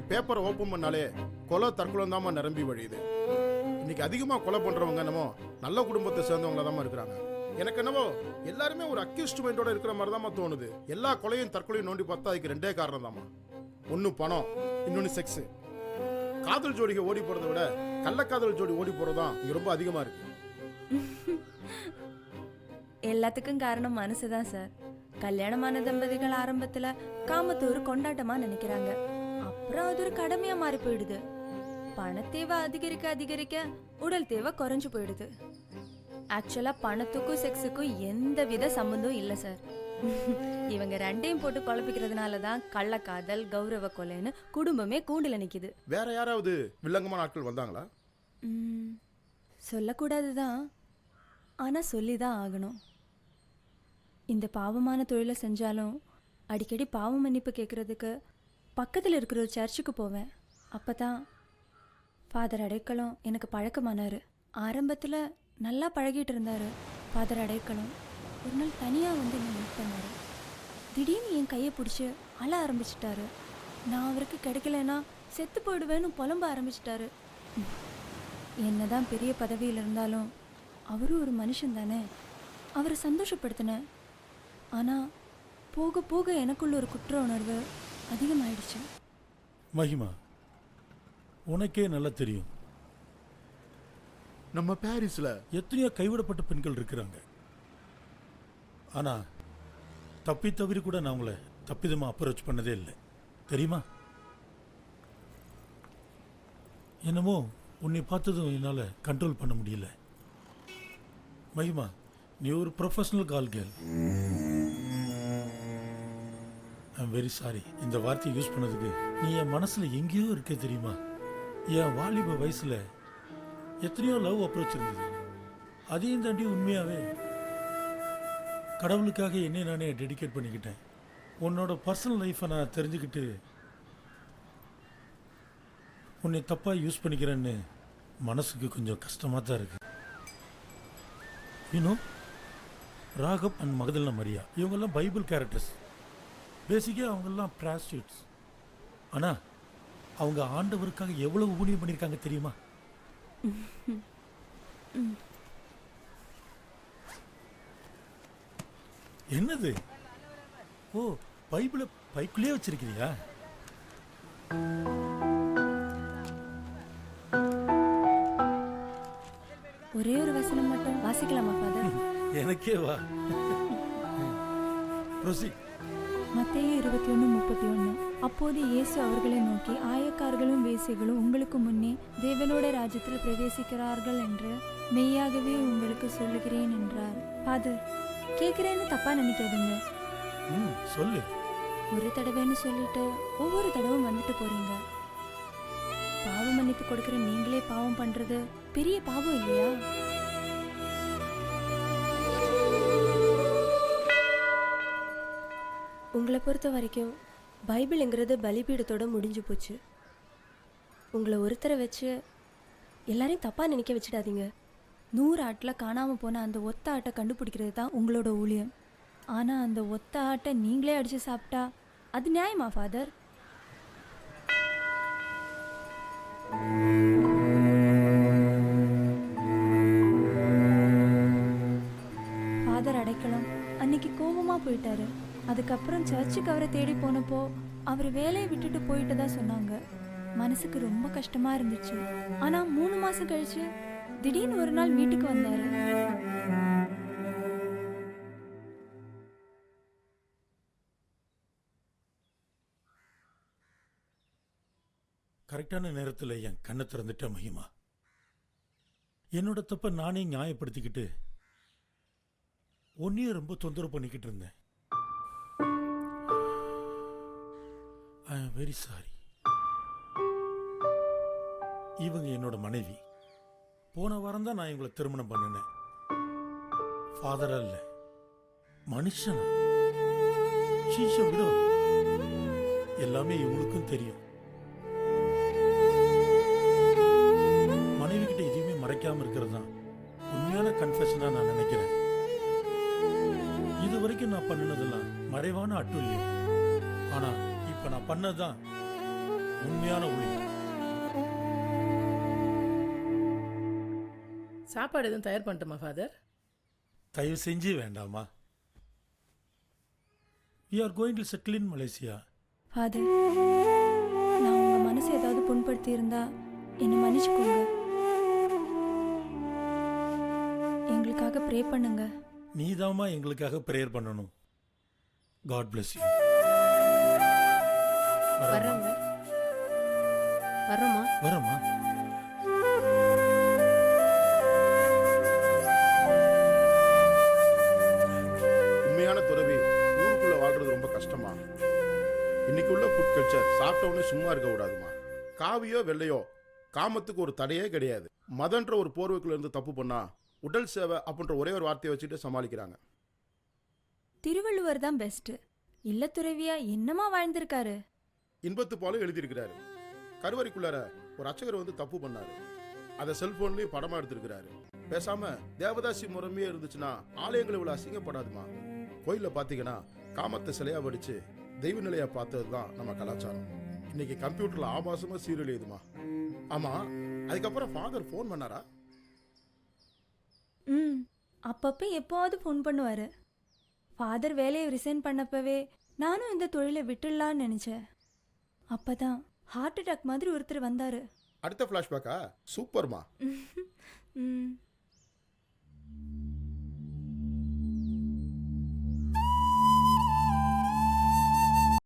இன்னைக்கு பேப்பரை ஓப்பன் பண்ணாலே கொலை தற்கொலை தாம்மா நிரம்பி வழியுது. இன்னைக்கு அதிகமா கொலை பண்றவங்க என்னமோ நல்ல குடும்பத்தை சேர்ந்தவங்கள தான் இருக்கிறாங்க. எனக்கு என்னவோ எல்லாருமே ஒரு அக்யூஸ்ட் மைண்டோட இருக்கிற மாதிரி தான் தோணுது. எல்லா கொலையும் தற்கொலையும் நோண்டி பார்த்தா அதுக்கு ரெண்டே காரணம் தாம்மா. ஒன்னு பணம், இன்னொன்னு செக்ஸ். காதல் ஜோடிக்கு ஓடி போறதை விட கள்ளக்காதல் ஜோடி ஓடி போறதுதான் இங்க ரொம்ப அதிகமா இருக்கு. எல்லாத்துக்கும் காரணம் மனசுதான் சார். கல்யாணமான தம்பதிகள் ஆரம்பத்துல காமத்தை ஒரு கொண்டாட்டமா நினைக்கிறாங்க. அப்புறம் அது ஒரு கடமையா மாறி போயிடுது. பணத்தேவை அதிகரிக்க அதிகரிக்க உடல் தேவை குறைஞ்சு போயிடுது. ஆக்சுவலா பணத்துக்கும் செக்ஸுக்கும் எந்த வித சம்பந்தம் இல்ல சார். இவங்க ரெண்டையும் போட்டு குழப்பிக்கிறதுனாலதான் கள்ளக்காதல், கௌரவ கொலைன்னு குடும்பமே கூண்டுல நிக்குது. வேற யாராவது வில்லங்கமான ஆட்கள் வந்தாங்களா? சொல்லக்கூடாதுதான், ஆனா சொல்லிதான் ஆகணும். இந்த பாவமான தொழிலை செஞ்சாலும் அடிக்கடி பாவ மன்னிப்பு கேட்கறதுக்கு பக்கத்தில் இருக்கிற ஒரு சர்ச்சுக்கு போவேன். அப்பதான் ஃபாதர் அடைக்கலம் எனக்கு பழக்கமானாரு. ஆரம்பத்தில் நல்லா பழகிட்டு இருந்தாரு. ஃபாதர் அடைக்கலம் ஒரு நாள் தனியாக வந்து என்னை மீட் பண்ணாரு. திடீர்னு என் கையை பிடிச்சி அழ ஆரம்பிச்சிட்டாரு. நான் அவருக்கு கிடைக்கலன்னா செத்து போயிடுவேன்னு புலம்ப ஆரம்பிச்சிட்டாரு. என்னதான் பெரிய பதவியில் இருந்தாலும் அவரும் ஒரு மனுஷன் தானே. அவரை சந்தோஷப்படுத்தினேன். ஆனால் போக போக எனக்குள்ள ஒரு குற்ற உணர்வு அதிகமாயிடுச்சு. மகிமா, உனக்கே நல்லா தெரியும், நம்ம பாரிஸ்ல எத்தனையோ கைவிடப்பட்ட பெண்கள் இருக்கிறாங்க. ஆனா தப்பி தவிர கூட நான் உங்களை தப்பிதமா அப்ரோச் பண்ணதே இல்லை, தெரியுமா? என்னமோ உன்னை பார்த்ததும் என்னால் கண்ட்ரோல் பண்ண முடியல. மகிமா, நீ ஒரு professional call girl. I'm very sorry இந்த வார்த்தையை யூஸ் பண்ணதுக்கு. நீ என் மனசுல எங்கேயோ இருக்க தெரியுமா? என் வாலிப வயசுல எத்தனையோ லவ் அப்ரோச் இருந்தது. அதையும் தாண்டி உண்மையாவே கடவுளுக்காக என்னை நானே டெடிகேட் பண்ணிக்கிட்டேன். உன்னோட பர்சனல் லைஃப்பை நான் தெரிஞ்சுக்கிட்டு உன்னை தப்பாக யூஸ் பண்ணிக்கிறேன்னு மனசுக்கு கொஞ்சம் கஷ்டமாக தான் இருக்கு. இன்னும் ராகப் அண்ட் மகதல்னா மரியா இவங்கெல்லாம் பைபிள் கேரக்டர்ஸ். பேசிக்காக அவங்கெல்லாம் ப்ராஸ்டியூட்ஸ். ஆனால் அவங்க ஆண்டவருக்காக எவ்வளவு ஊழியம் பண்ணியிருக்காங்க தெரியுமா? என்னது? ஓ, பைபிளை பைக்குள்ளே வச்சிருக்கிறியா? ஒரே ஒரு வசனம் மட்டும் வாசிக்கலாமா ஃபாதர்? எனக்கே வா. மத்தேயு 21:31. அப்போது இயேசு அவர்களை நோக்கி, ஆயக்காரர்களும் வேசிகளும் உங்களுக்கு முன்னே தேவனோட ராஜ்யத்தில் பிரவேசிக்கிறார்கள் என்று மெய்யாகவே உங்களுக்கு சொல்லுகிறேன் என்றார். ஃபாதர், கேட்கிறேன்னு தப்பா நினைக்காதீங்க. சொல்லு. ஒரு தடவைன்னு சொல்லிட்டு ஒவ்வொரு தடவும் வந்துட்டு போறீங்க. பாவ மன்னிப்பு கொடுக்கிற நீங்களே பாவம் பண்றது பெரிய பாவம் இல்லையா? உங்களை பொறுத்த வரைக்கும் பைபிள்ங்கிறது பலிபீடத்தோட முடிஞ்சு போச்சு. உங்களை ஒருத்தரை வச்சு எல்லாரையும் தப்பாக நினைக்க வச்சிடாதீங்க. 100 ஆட்டில் காணாமல் போன அந்த ஒத்த ஆட்டை கண்டுபிடிக்கிறது தான் உங்களோட ஊழியம். ஆனால் அந்த ஒத்த ஆட்டை நீங்களே அடித்து சாப்பிட்டா அது நியாயமா ஃபாதர்? ஃபாதர் அடைக்கலம் அன்னைக்கு கோபமாக போயிட்டாரு. அதுக்கப்புறம் சர்ச்சுக்கு அவரை தேடி போனப்போ அவர் வேலையை விட்டுட்டு போயிட்டதா சொன்னாங்க. மனசுக்கு ரொம்ப கஷ்டமா இருந்துச்சு. ஆனா 3 மாசம் கழிச்சு திடீர்னு ஒரு நாள் வீட்டுக்கு வந்தாரு. கரெக்டான நேரத்தில் என் கண்ணை திறந்துட்ட மகிமா. என்னோட தப்ப நானே நியாயப்படுத்திக்கிட்டு ஒன்னையும் ரொம்ப தொந்தரவு பண்ணிக்கிட்டு இருந்தேன். ஐ ஆம் வெரி சாரி. இவங்க என்னோட மனைவி. போன வாரம் தான் நான் இவங்களை திருமணம் பண்ணினேன். ஃபாதரா இல்ல, மனுஷனா. எல்லாமே இவங்களுக்கும் தெரியும். மனைவி கிட்ட எதுவுமே மறைக்காம இருக்கிறது தான் உண்மையான கன்ஃபெஷனா நான் நினைக்கிறேன். இது வரைக்கும் நான் பண்ணினதெல்லாம் மறைவான அட்டுல்யம். ஆனா இப்ப நான் பண்ணதான் உண்மையான ஊழியம். சாப்பாடு எதுவும் தயார் பண்ணட்டுமா ஃபாதர்? தயவு செஞ்சு வேண்டாமா. we are going to settle in Malaysia. Father, நான் உங்க மனசு ஏதாவது புண்படுத்தி இருந்தா என்னை மன்னிச்சுக்கோங்க. எங்களுக்காக ப்ரே பண்ணுங்க. நீதாம்மா எங்களுக்காக ப்ரேயர் பண்ணணும். God bless you. வர்றோங்க. வர்றோமா? வரமா. உண்மையான துறவி ஊருக்குள்ள வாழ்றது ரொம்ப கஷ்டமா. இன்னைக்கு உள்ள ஃபுட் கல்ச்சர் சாப்பிட்டவனே சும்மா இருக்க கூடாதுமா. காவியோ வெள்ளையோ காமத்துக்கு ஒரு தடையே கிடையாது. மதன்ற ஒரு போர்வைக்குள்ள இருந்து தப்பு பண்ணா உடல் சேவை அப்படின்ற ஒரே ஒரு வார்த்தையை வச்சுட்டு சமாளிக்கிறாங்க. திருவள்ளுவர் தான் பெஸ்ட். இல்ல துறவியா என்னமா வாழ்ந்திருக்காரு. இன்பத்து போல எழுதியிருக்கிறாரு. கருவறைக்குள்ளார ஒரு அர்ச்சகர் வந்து தப்பு பண்ணாரு. அதை செல்போன்லயும் படமா எடுத்திருக்கிறாரு. பேசாம தேவதாசி முறைமையே இருந்துச்சுன்னா ஆலயங்கள் இவ்வளவு அசிங்கப்படாதுமா. கோயில்ல பாத்தீங்கன்னா காமத்தை சிலையா வடிச்சு தெய்வ நிலையா பார்த்தது தான் நம்ம கலாச்சாரம். இன்னைக்கு கம்ப்யூட்டர்ல ஆபாசமா சீரியல் எழுதுமா. ஆமா, அதுக்கப்புறம் ஃபாதர் ஃபோன் பண்ணாரா? அப்பப்போ எப்போவாவது ஃபோன் பண்ணுவாரு. ஃபாதர் வேலையை ரிசைன் பண்ணப்பவே நானும் இந்த தொழிலை விட்டுடலான்னு நினைச்சேன். அப்பதான் ஹார்ட் அட்டாக் மாதிரி ஒருத்தர் வந்தாரு. அடுத்த ஃபிளாஷ்பேக்கா? சூப்பர்மா. ம்